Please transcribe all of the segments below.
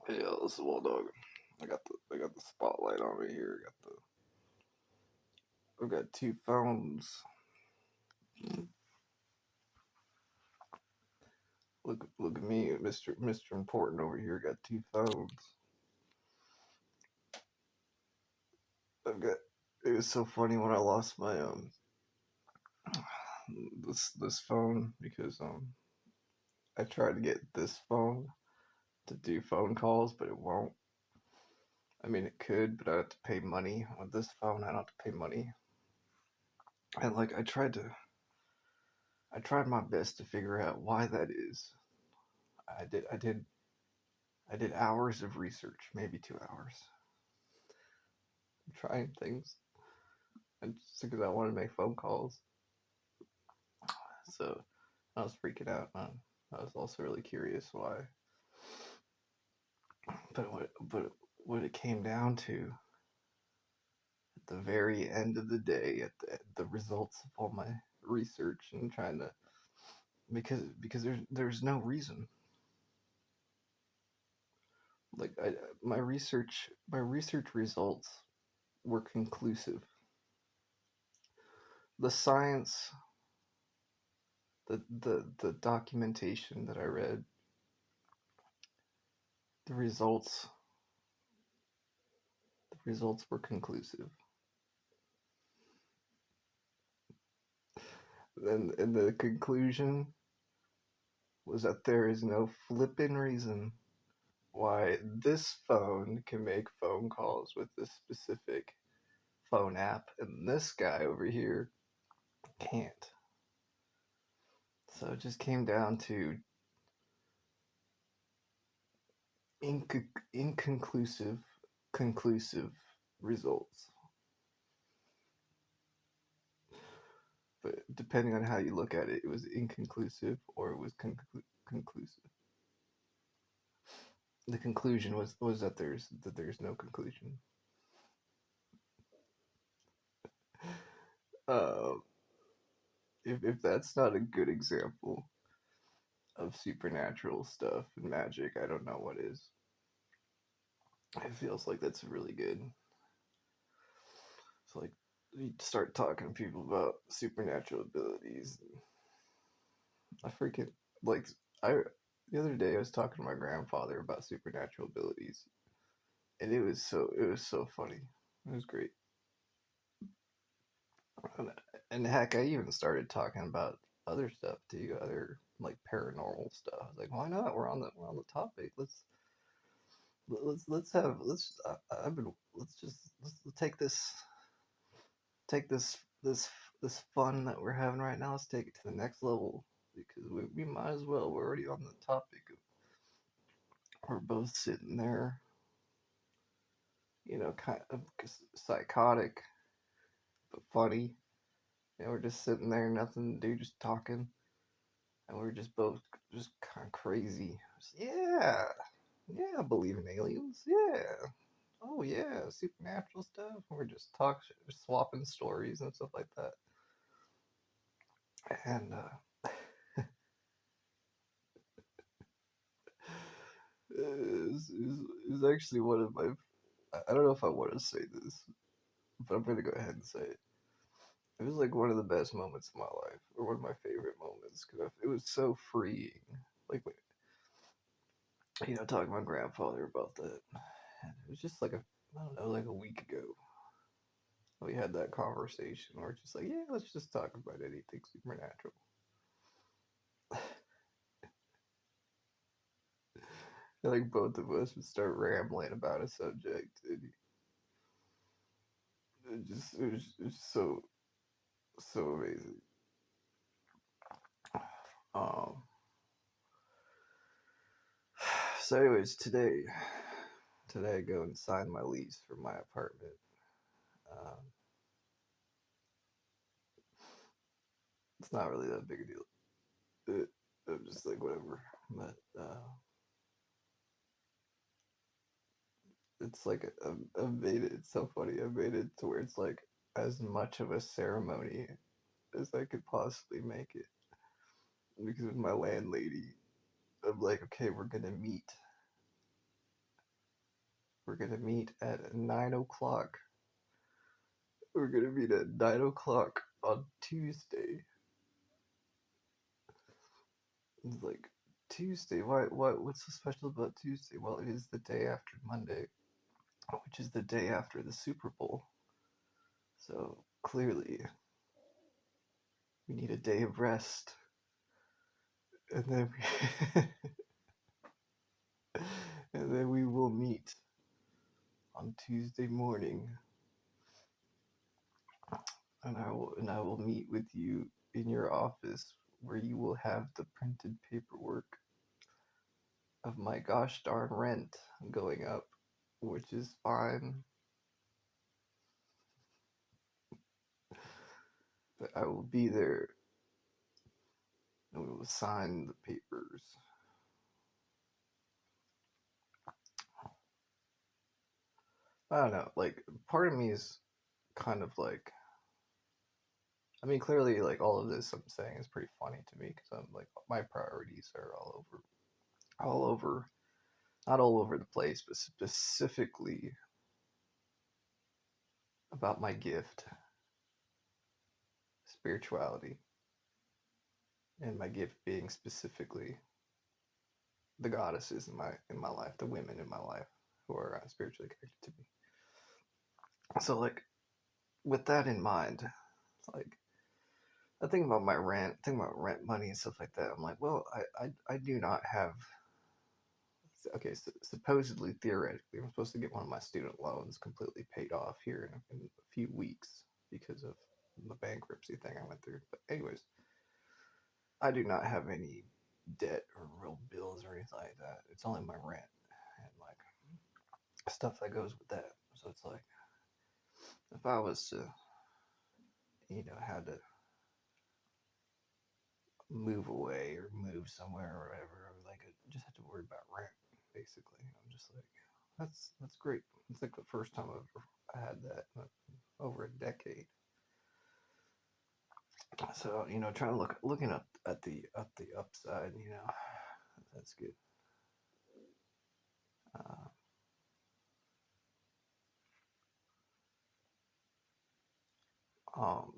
Yeah, this is Wild Dog. I got the spotlight on me here. I've got two phones. Look at me, Mr. Important over here. Got two phones. I've got. It was so funny when I lost my this phone because I tried to get this phone to do phone calls, but it won't. I mean, it could, but I have to pay money. With this phone, I don't have to pay money. And like I tried my best to figure out why that is. I did hours of research, maybe 2 hours, trying things, and just because I wanted to make phone calls. So I was freaking out. I was also really curious why. But what it came down to at the very end of the day, at the results of all my research and trying to, because there's no reason. Like my research results were conclusive. The science, the documentation that I read, the results the results were conclusive. And the conclusion was that there is no flippin' reason why this phone can make phone calls with this specific phone app and this guy over here can't. So it just came down to inconclusive, conclusive results. But depending on how you look at it, it was inconclusive or it was conclusive. The conclusion was that there's no conclusion. Uh, if that's not a good example of supernatural stuff and magic, I don't know what is. It feels like that's really good. It's like you start talking to people about supernatural abilities. I freaking like I the other day I was talking to my grandfather about supernatural abilities, and it was so funny. It was great. And, and heck, I even started talking about other stuff too, other like paranormal stuff. I was like, why not? We're on the topic. Let's have let's I've been let's take this fun that we're having right now. Let's take it to the next level because we might as well. We're already on the topic. We're both sitting there, kind of psychotic but funny. We're just sitting there, nothing to do, just talking, and we're just both just kind of crazy. Yeah, yeah, I believe in aliens. Yeah, oh yeah, supernatural stuff. We're just talking, swapping stories and stuff like that. And is actually one of my. I don't know if I want to say this, but I'm gonna go ahead and say it. It was like one of the best moments of my life, or one of my favorite moments, because it was so freeing. Like, talking to my grandfather about that. And it was just like I don't know, like a week ago. We had that conversation where it's just like, yeah, let's just talk about anything supernatural. And like both of us would start rambling about a subject, and it was so amazing. Um. So, anyways, today I go and sign my lease for my apartment. Um, it's not really that big a deal. I'm just like whatever, but it's like I've made it. It's so funny. I've made it to where it's like as much of a ceremony as I could possibly make it. Because with my landlady, I'm like, okay, we're gonna meet We're gonna meet at 9 o'clock. We're gonna meet at 9 o'clock on Tuesday. It's like Tuesday. Why? What? What's so special about Tuesday? Well, it is the day after Monday, which is the day after the Super Bowl. So clearly, we need a day of rest, and then we and then we will meet on Tuesday morning, and I will meet with you in your office where you will have the printed paperwork of my gosh darn rent going up, which is fine. But I will be there and we will sign the papers. I don't know, like, part of me is kind of like, I mean, clearly, like, all of this I'm saying is pretty funny to me because I'm like, my priorities are all over, not all over the place, but specifically about my gift, spirituality, and my gift being specifically the goddesses in my life, the women in my life who are spiritually connected to me. So, like, with that in mind, like, I think about my rent, think about rent money and stuff like that. I'm like, well, I do not have. Okay, so supposedly, theoretically, I'm supposed to get one of my student loans completely paid off here in a few weeks because of the bankruptcy thing I went through. But anyways, I do not have any debt or real bills or anything like that. It's only my rent and like stuff that goes with that. So it's like if I was to, had to move away or move somewhere or whatever, like I just have to worry about rent basically. I'm just like, that's great. It's like the first time I've ever had that in over a decade. So trying to looking up at the upside. That's good. Uh,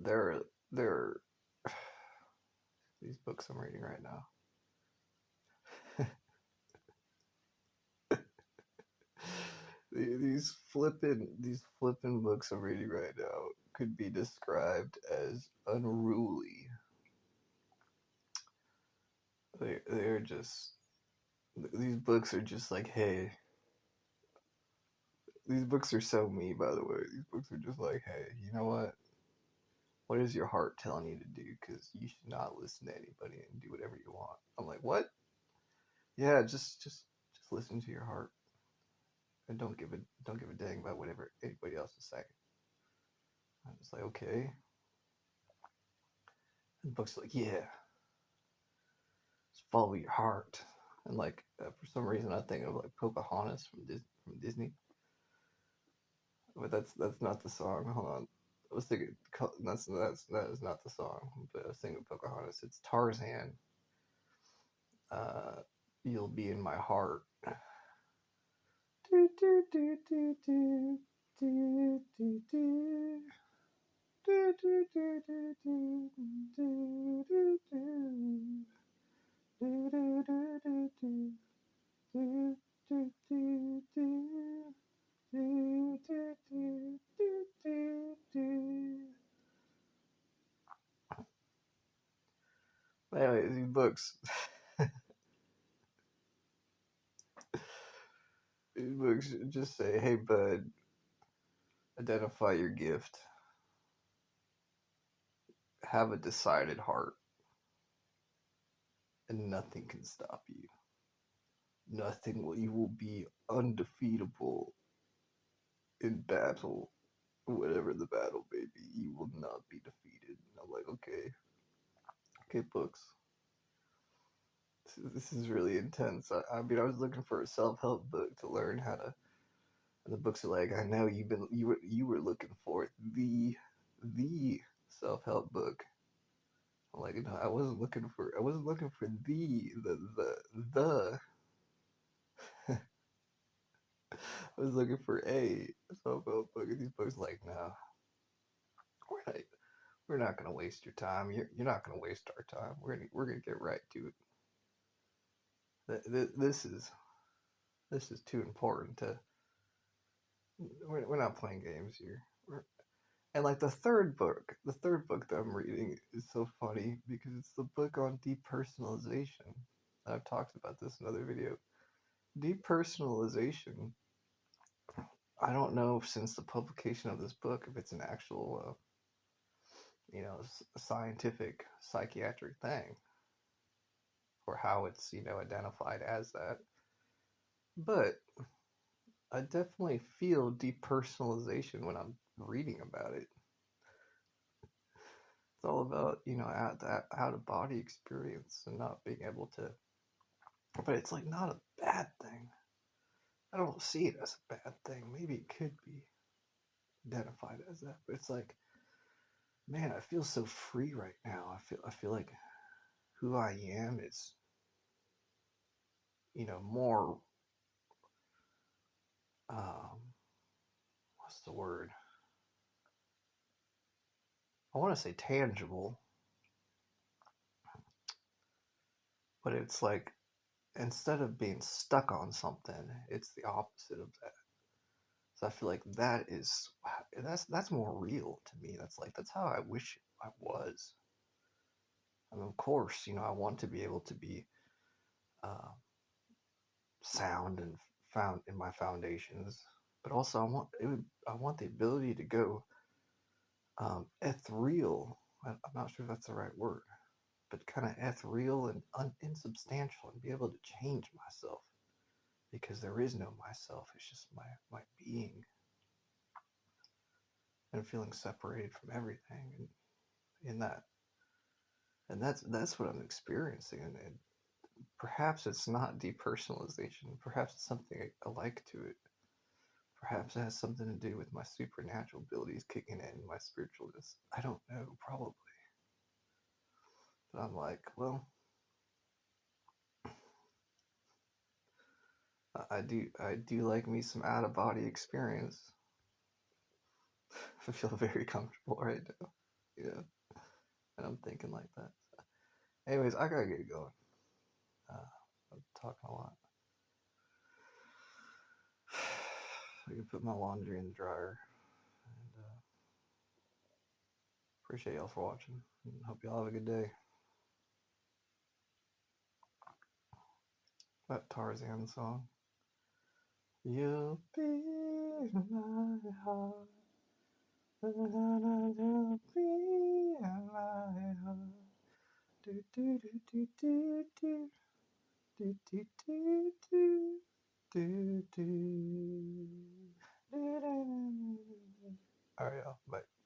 there are these books I'm reading right now. these flippin' books I'm reading right now could be described as unruly. They're just these books are just like, hey, these books are so me, by the way. These books are just like, hey, you know what? What is your heart telling you to do? Because you should not listen to anybody and do whatever you want. I'm like, what? Yeah, just listen to your heart and don't give a dang about whatever anybody else is saying. I'm just like, okay. And the book's like, yeah, just follow your heart. And like for some reason, I think of like Pocahontas from Disney, but that's not the song. Hold on, I was thinking that is not the song. But I was thinking Pocahontas. It's Tarzan. Uh, You'll be in my heart. Do, do, do, do, do, do, do, do. Do, do, do, do, do, do, do, do. Do, do, do, do, do. Do, do, do, do. Do, do, do, do, do, do. Anyway, these books, these books just say, "Hey, bud, identify your gift. Have a decided heart, and nothing can stop you. Nothing will. You will be undefeatable in battle, whatever the battle may be. You will not be defeated." And I'm like, okay, books. This is really intense. I mean, I was looking for a self-help book to learn how to. And the books are like, I know you were looking for the self-help book. I'm like, no, I wasn't looking for the. I was looking for A. So these books like, no, we're not, we're not gonna waste your time. You're not gonna waste our time. We're gonna get right to it. This is too important to. We're not playing games here. And like the third book that I'm reading is so funny because it's the book on depersonalization. I've talked about this in another video. Depersonalization. I don't know if since the publication of this book if it's an actual, scientific psychiatric thing or how it's identified as that. But I definitely feel depersonalization when I'm reading about it. It's all about that out of body experience and not being able to. But it's like not a bad thing. I don't see it as a bad thing. Maybe it could be identified as that, but it's like, man, I feel so free right now. I feel like who I am is, more. Um, what's the word? I want to say tangible, but it's like instead of being stuck on something, it's the opposite of that. So I feel like that's more real to me. That's how I wish I was. I mean, of course, I want to be able to be uh, sound and found in my foundations, but also I want the ability to go ethereal. I'm not sure if that's the right word, but kind of ethereal and insubstantial, and be able to change myself because there is no myself. It's just my being and feeling separated from everything, and in that, and that's what I'm experiencing, and perhaps it's not depersonalization. Perhaps it's something alike to it. Perhaps it has something to do with my supernatural abilities kicking in, my spiritualness. I don't know, probably. But I'm like, well, I do like me some out of body experience. I feel very comfortable right now. Yeah, and I'm thinking like that. So. Anyways, I gotta get going. I'm talking a lot. I can put my laundry in the dryer. And appreciate y'all for watching. And hope y'all have a good day. That Tarzan song. You'll be in my heart. You'll be in my heart. Do do do do do do do do do do do do. All right, y'all. Bye.